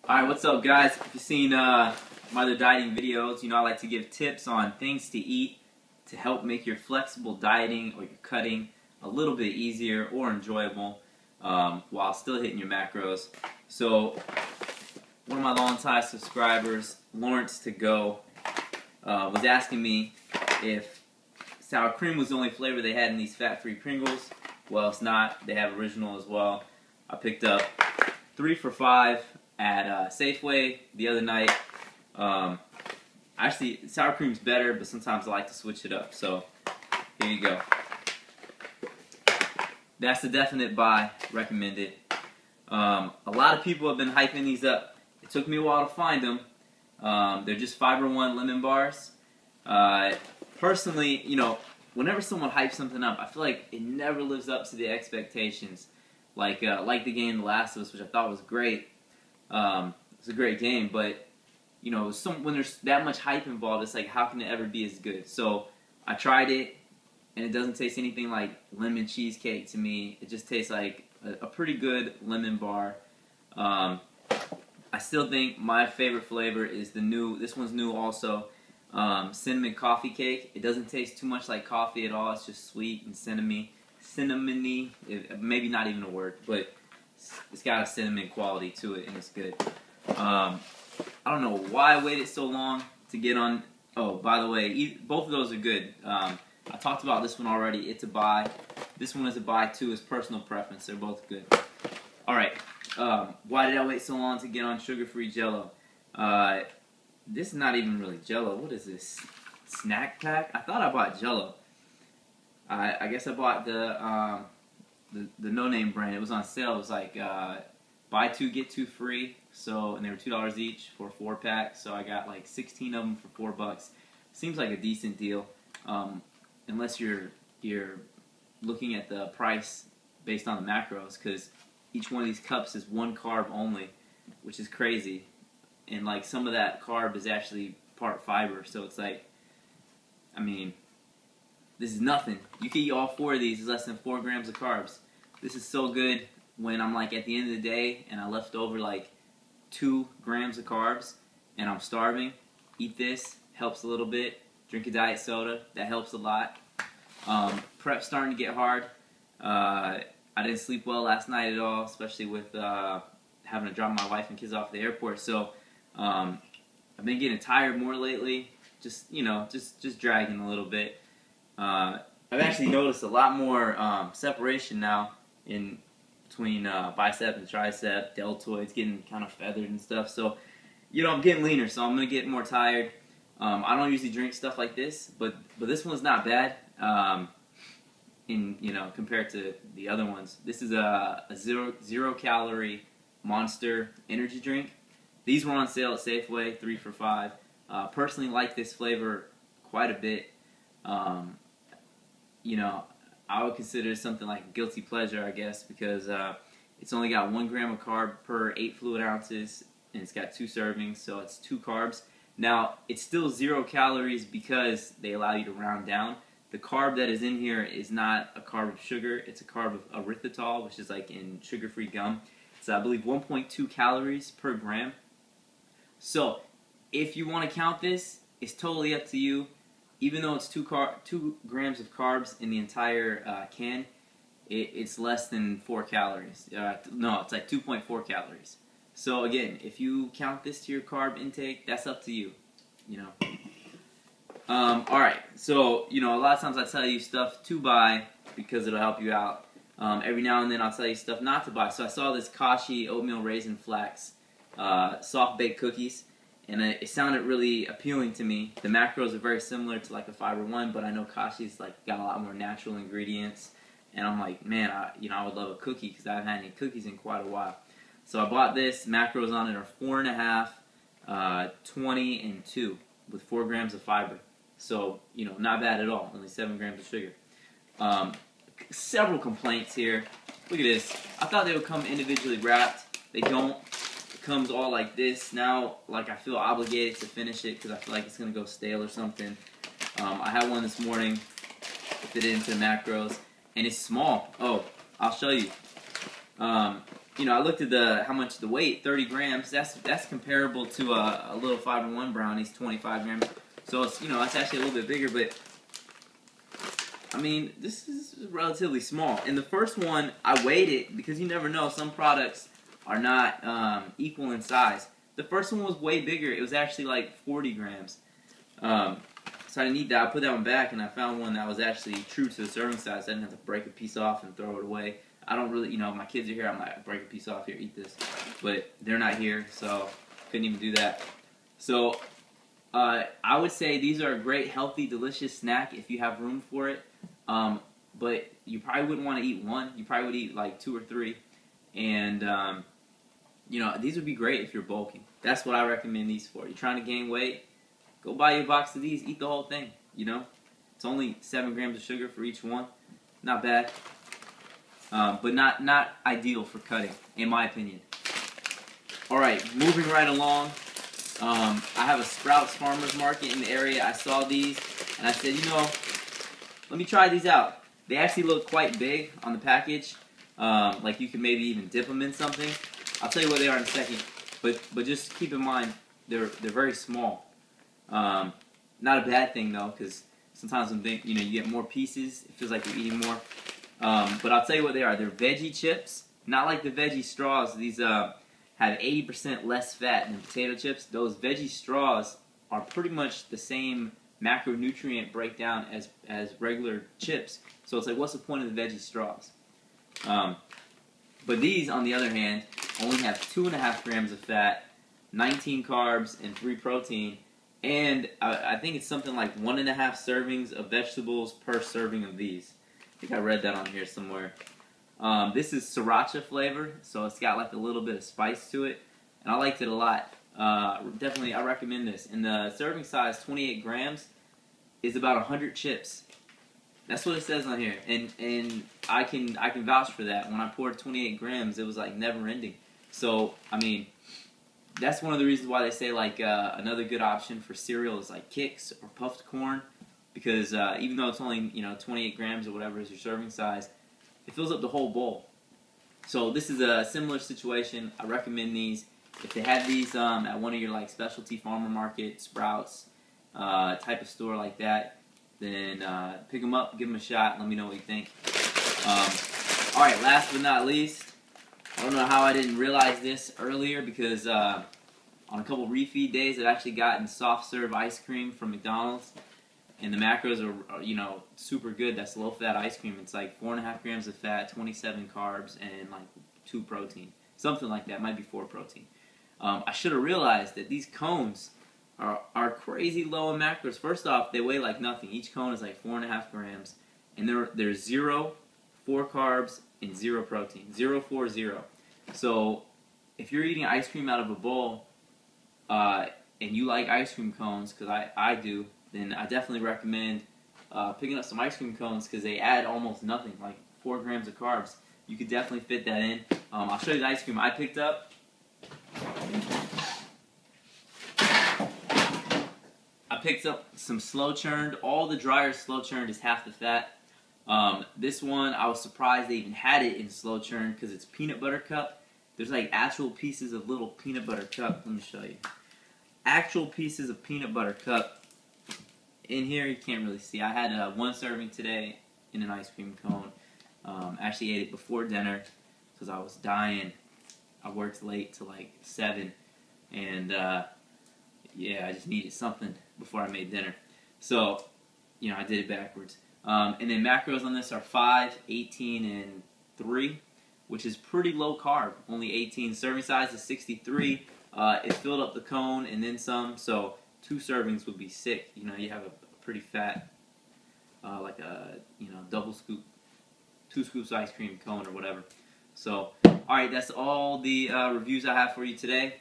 Alright, what's up guys? If you've seen my other dieting videos, you know I like to give tips on things to eat to help make your flexible dieting or your cutting a little bit easier or enjoyable while still hitting your macros. So one of my longtime subscribers, Lawrence to Go, was asking me if sour cream was the only flavor they had in these fat-free Pringles. Well, it's not. They have original as well. I picked up 3 for $5 at Safeway the other night. Actually, sour cream's better, but sometimes I like to switch it up. So, here you go. That's a definite buy. Recommended. A lot of people have been hyping these up. It took me a while to find them. They're just Fiber One lemon bars. Personally, you know, whenever someone hypes something up, I feel like it never lives up to the expectations. Like the game The Last of Us, which I thought was great. It's a great game, but you know, when there's that much hype involved, it's like, how can it ever be as good? So I tried it, and it doesn't taste anything like lemon cheesecake to me. It just tastes like a pretty good lemon bar. I still think my favorite flavor is the new. This one's new also. Cinnamon coffee cake. It doesn't taste too much like coffee at all. It's just sweet and cinnamony. Maybe not even a word, but it's got a cinnamon quality to it, and it's good. I don't know why I waited so long to get on. Oh, by the way, both of those are good. I talked about this one already. It's a buy. This one is a buy too. It's personal preference. They're both good. All right. Why did I wait so long to get on sugar-free Jello? This is not even really Jello. What is this? Snack pack? I thought I bought Jello. I guess I bought the no-name brand. It was on sale. It was like buy 2 get 2 free. So, and they were $2 each for a 4-pack. So I got like 16 of them for $4. Seems like a decent deal, unless you're looking at the price based on the macros, because each one of these cups is 1 carb only, which is crazy. And like some of that carb is actually part fiber. So it's like, I mean, this is nothing. You can eat all 4 of these. It's less than 4 grams of carbs. This is so good when I'm like at the end of the day and I left over like 2 grams of carbs and I'm starving. Eat this. Helps a little bit. Drink a diet soda. That helps a lot. Prep's starting to get hard. I didn't sleep well last night at all, especially with having to drop my wife and kids off at the airport. So I've been getting tired more lately. Just, you know, just dragging a little bit. I've actually noticed a lot more separation now in between bicep and tricep, deltoids getting kind of feathered and stuff. So, you know, I'm getting leaner, so I'm gonna get more tired. I don't usually drink stuff like this, but this one's not bad. You know, compared to the other ones, this is a zero calorie Monster energy drink. These were on sale at Safeway, 3 for $5. Personally, like this flavor quite a bit. You know, I would consider it something like a guilty pleasure, I guess, because it's only got 1 gram of carb per 8 fluid ounces, and it's got 2 servings, so it's 2 carbs. Now, it's still 0 calories because they allow you to round down. The carb that is in here is not a carb of sugar, it's a carb of erythritol, which is like in sugar-free gum. It's, I believe, 1.2 calories per gram. So, if you want to count this, it's totally up to you. Even though it's 2 grams of carbs in the entire can, it's less than 4 calories. No, it's like 2.4 calories. So again, if you count this to your carb intake, that's up to you. You know. Alright, so, you know, a lot of times I tell you stuff to buy because it'll help you out. Every now and then I'll tell you stuff not to buy. So I saw this Kashi oatmeal raisin flax soft baked cookies, and it sounded really appealing to me. The macros are very similar to like a Fiber One, but I know Kashi's like got a lot more natural ingredients, and I'm like, man, I would love a cookie because I haven't had any cookies in quite a while. So I bought this. Macros on it are 4.5, 20, and 2 with 4 grams of fiber. So, you know, not bad at all. Only 7 grams of sugar. Several complaints here. Look at this. I thought they would come individually wrapped. They don't. It comes all like this. Now, like, I feel obligated to finish it because I feel like it's going to go stale or something. I had one this morning to fit it into the macros, and it's small. Oh, I'll show you. I looked at how much the weight, 30 grams. That's comparable to a little 5-in-1 brownies, 25 grams. So it's it's actually a little bit bigger, but I mean this is relatively small. And the first one I weighed it because you never know, some products are not equal in size. The first one was way bigger. It was actually like 40 grams. So I didn't need that. I put that one back, and I found one that was actually true to the serving size. I didn't have to break a piece off and throw it away. I don't really, my kids are here. I'm like, break a piece off here, eat this. But they're not here, so couldn't even do that. So I would say these are a great, healthy, delicious snack if you have room for it. But you probably wouldn't want to eat one. You probably would eat like 2 or 3. And, these would be great if you're bulking. That's what I recommend these for. You're trying to gain weight, go buy you a box of these, eat the whole thing, It's only 7 grams of sugar for each one. Not bad. But not ideal for cutting, in my opinion. Alright, moving right along. I have a Sprouts Farmers Market in the area. I saw these, and I said, let me try these out. They actually look quite big on the package. Like you could maybe even dip them in something. I'll tell you what they are in a second. But just keep in mind, they're very small. Not a bad thing though, because sometimes when you get more pieces, it feels like you're eating more. But I'll tell you what they are. They're veggie chips, not like the veggie straws. These have 80% less fat than potato chips. Those veggie straws are pretty much the same macronutrient breakdown as regular chips. So it's like, what's the point of the veggie straws? But these, on the other hand, only have 2.5 grams of fat, 19 carbs, and 3 protein. And I think it's something like 1.5 servings of vegetables per serving of these. I think I read that on here somewhere. This is sriracha flavor, so it's got like a little bit of spice to it, and I liked it a lot. Definitely, I recommend this. And the serving size, 28 grams, is about 100 chips. That's what it says on here, and I can vouch for that. When I poured 28 grams, it was like never ending. So I mean, that's one of the reasons why they say like another good option for cereal is like Kix or puffed corn, because even though it's only 28 grams or whatever is your serving size, it fills up the whole bowl. So this is a similar situation. I recommend these. If they have these at one of your like specialty farmer market, Sprouts type of store like that, then pick them up, give them a shot, let me know what you think. Alright, last but not least, I don't know how I didn't realize this earlier, because on a couple refeed days I've actually gotten soft serve ice cream from McDonald's, and the macros are super good. That's low fat ice cream. It's like 4.5 grams of fat, 27 carbs, and like 2 protein. Something like that, might be 4 protein. I should have realized that these cones are crazy low in macros. First off, they weigh like nothing. Each cone is like 4.5 grams, and there's 0, 4 carbs, and 0 protein. 0, 4, 0. So if you're eating ice cream out of a bowl, and you like ice cream cones, because I do, then I definitely recommend picking up some ice cream cones, because they add almost nothing, like 4 grams of carbs. You could definitely fit that in. I'll show you the ice cream I picked up. I picked up some slow churned. All the drier slow churned is half the fat. This one, I was surprised they even had it in slow churned, because it's peanut butter cup. There's like actual pieces of little peanut butter cup. Let me show you. Actual pieces of peanut butter cup. In here, you can't really see. I had 1 serving today in an ice cream cone. Actually ate it before dinner because I was dying. I worked late till like 7, and yeah, I just needed something before I made dinner. So, I did it backwards. And then macros on this are 5, 18, and 3, which is pretty low carb. Only 18. Serving size is 63. It filled up the cone and then some, so 2 servings would be sick. You have a pretty fat, like a double scoop, 2 scoops ice cream cone or whatever. So, alright, that's all the reviews I have for you today.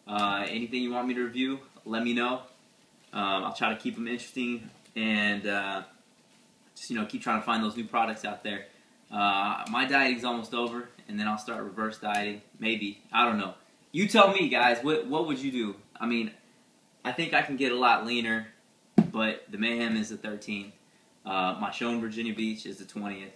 Anything you want me to review, let me know. I'll try to keep them interesting, and just keep trying to find those new products out there. My dieting's almost over, and then I'll start reverse dieting. Maybe, I don't know. You tell me, guys. What would you do? I mean, I think I can get a lot leaner, but the Mayhem is the 13th. My show in Virginia Beach is the 20th.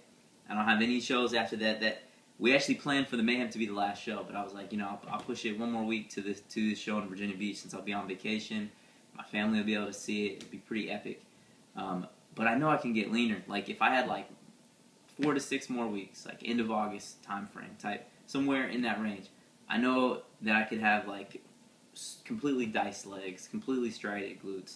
I don't have any shows after that. we actually planned for the Mayhem to be the last show, but I was like, you know, I'll push it one more week to this show in Virginia Beach since I'll be on vacation. My family will be able to see it. It'll be pretty epic. But I know I can get leaner. Like, if I had like 4 to 6 more weeks, like end of August time frame type, somewhere in that range, I know that I could have like completely diced legs, completely striated glutes.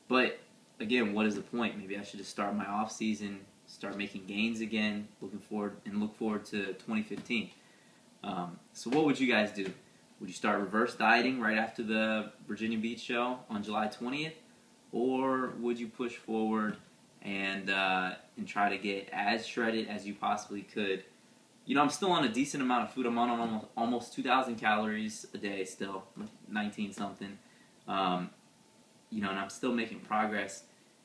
But again, what is the point? Maybe I should just start my off season, start making gains again, look forward to 2015. So what would you guys do? Would you start reverse dieting right after the Virginia Beach show on July 20th? Or would you push forward and try to get as shredded as you possibly could? You know, I'm still on a decent amount of food. I'm on almost 2,000 calories a day still, 19 something. You know, and I'm still making progress.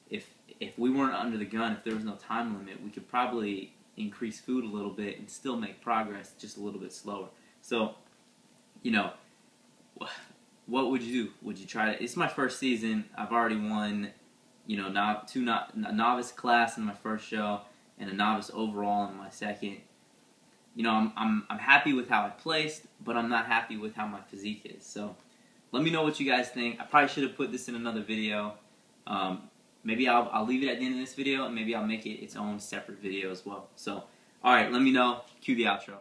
If we weren't under the gun, if there was no time limit, we could probably increase food a little bit and still make progress just a little bit slower. So, you know, what would you do? Would you try to? It's my first season. I've already won, you know, a novice class in my first show and a novice overall in my second. You know, I'm happy with how I placed, but I'm not happy with how my physique is. So, let me know what you guys think. I probably should have put this in another video. Maybe I'll leave it at the end of this video, and maybe I'll make it its own separate video as well. So, all right, let me know. Cue the outro.